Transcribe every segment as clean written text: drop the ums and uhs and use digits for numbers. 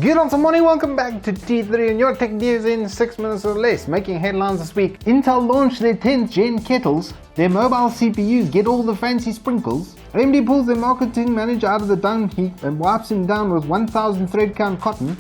Good on some morning, welcome back to T3 and your tech news in 6 minutes or less. Making headlines this week: Intel launched their 10th gen kettles, their mobile CPUs get all the fancy sprinkles, AMD pulls their marketing manager out of the dung heap and wipes him down with 1000 thread count cotton,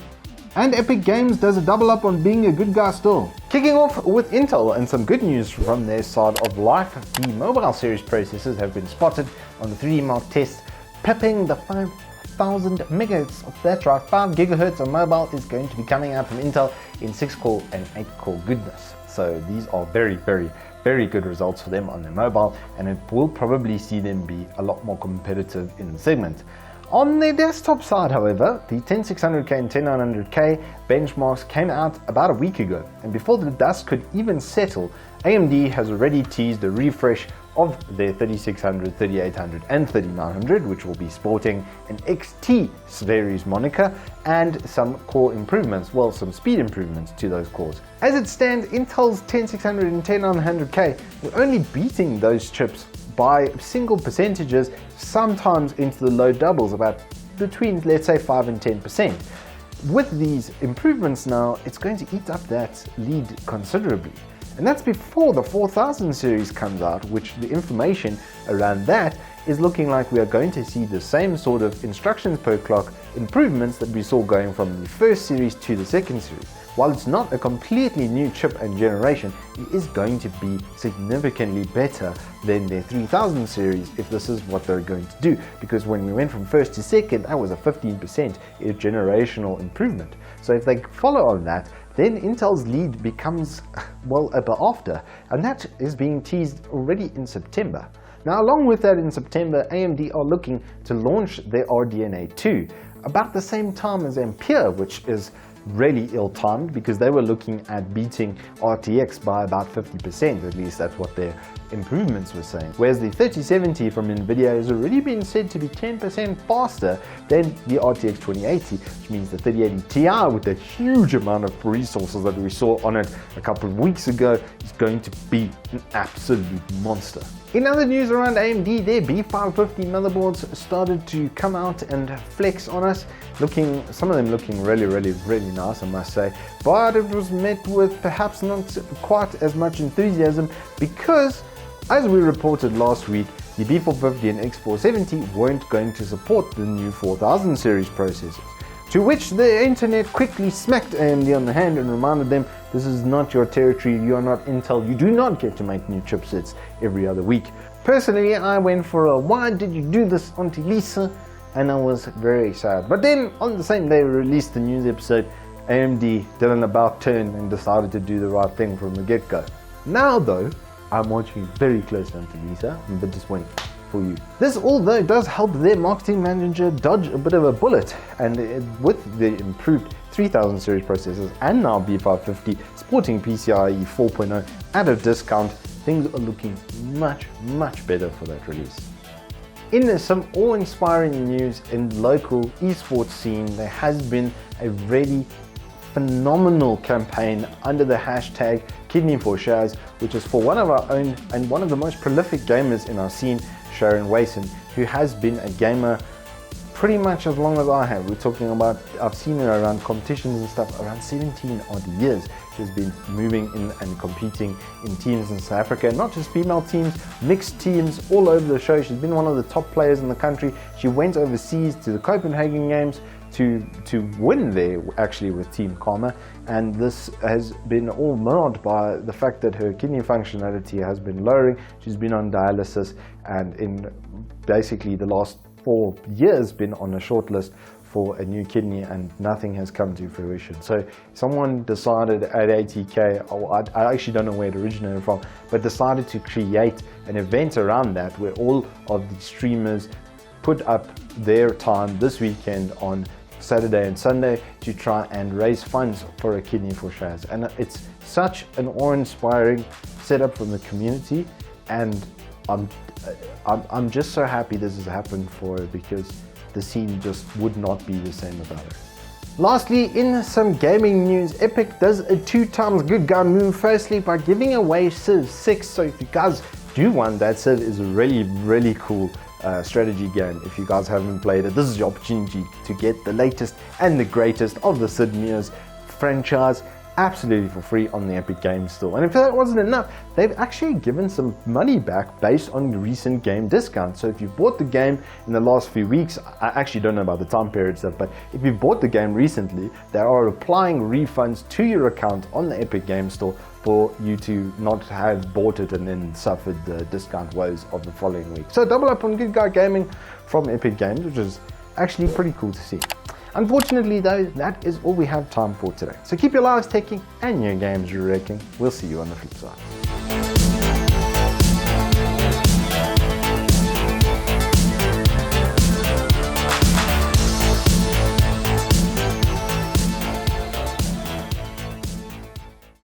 and Epic Games does a double up on being a good guy still. Kicking off with Intel and some good news from their side of life. The mobile series processors have been spotted on the 3D Mark test, pipping the 5,000 megahertz. That's right, 5 gigahertz on mobile is going to be coming out from Intel in 6-core and 8-core goodness. So these are very good results for them on their mobile, and it will probably see them be a lot more competitive in the segment. On their desktop side, however, the 10600K and 10900K benchmarks came out about a week ago, and before the dust could even settle, AMD has already teased a refresh of their 3600, 3800 and 3900, which will be sporting an XT series moniker and some core improvements, well, some speed improvements to those cores. As it stands, Intel's 10600 and 10900K were only beating those chips by single percentages, sometimes into the low doubles, about between, let's say, 5 and 10%. With these improvements now, it's going to eat up that lead considerably. And that's before the 4000 series comes out, which the information around that is looking like we are going to see the same sort of instructions per clock improvements that we saw going from the first series to the second series. While it's not a completely new chip and generation, it is going to be significantly better than their 3000 series if this is what they're going to do. Because when we went from first to second, that was a 15% generational improvement. So if they follow on that, then Intel's lead becomes, well, a bit after, and that is being teased already in September. Now, along with that, in September, AMD are looking to launch their RDNA 2 about the same time as Ampere, which is really ill-timed because they were looking at beating RTX by about 50%, at least that's what their improvements were saying. Whereas the 3070 from Nvidia has already been said to be 10% faster than the RTX 2080, which means the 3080 Ti, with the huge amount of resources that we saw on it a couple of weeks ago, is going to be an absolute monster. In other news around AMD, their B550 motherboards started to come out and flex on us, some of them looking really nice, I must say, but it was met with perhaps not quite as much enthusiasm because, as we reported last week, the B450 and X470 weren't going to support the new 4000 series processors. To which the internet quickly smacked AMD on the hand and reminded them, this is not your territory, you are not Intel, you do not get to make new chipsets every other week. Personally, I went for a why did you do this, Auntie Lisa? And I was very sad. But then on the same day we released the news episode, AMD did an about turn and decided to do the right thing from the get-go. Now though, I'm watching very closely, Auntie Lisa, but just went for you. This although does help their marketing manager dodge a bit of a bullet, and with the improved 3000 series processors and now B550 sporting PCIe 4.0 at a discount, things are looking much better for that release. In some awe-inspiring news in the local esports scene, there has been a really phenomenal campaign under the hashtag Kidney for Shaz, which is for one of our own and one of the most prolific gamers in our scene, Sharon Wason, who has been a gamer pretty much as long as I have. We're talking about, I've seen her around competitions and stuff around 17 odd years. She's been moving in and competing in teams in South Africa, not just female teams, mixed teams all over the show. She's been one of the top players in the country. She went overseas to the Copenhagen Games to win there actually with Team Karma, and this has been all marred by the fact that her kidney functionality has been lowering. She's been on dialysis and in basically the last 4 years been on a short list for a new kidney, and nothing has come to fruition. So someone decided at ATK, I actually don't know where it originated from, but decided to create an event around that where all of the streamers put up their time this weekend on Saturday and Sunday to try and raise funds for a kidney for Shaz. And it's such an awe-inspiring setup from the community, and I'm just so happy this has happened for her, because the scene just would not be the same without her. Lastly, in some gaming news, Epic does a 2x good guy move, firstly by giving away Civ 6. So if you guys do want that, Civ is really cool strategy game. If you guys haven't played it, this is your opportunity to get the latest and the greatest of the Sid Meier's franchise absolutely for free on the Epic Games Store. And if that wasn't enough, they've actually given some money back based on recent game discounts. So if you bought the game in the last few weeks, I actually don't know about the time period stuff, but if you bought the game recently, they are applying refunds to your account on the Epic Games Store for you to not have bought it and then suffered the discount woes of the following week. So double up on Good Guy Gaming from Epic Games, which is actually pretty cool to see. Unfortunately though, that is all we have time for today. So keep your lives ticking and your games wrecking. We'll see you on the flip side.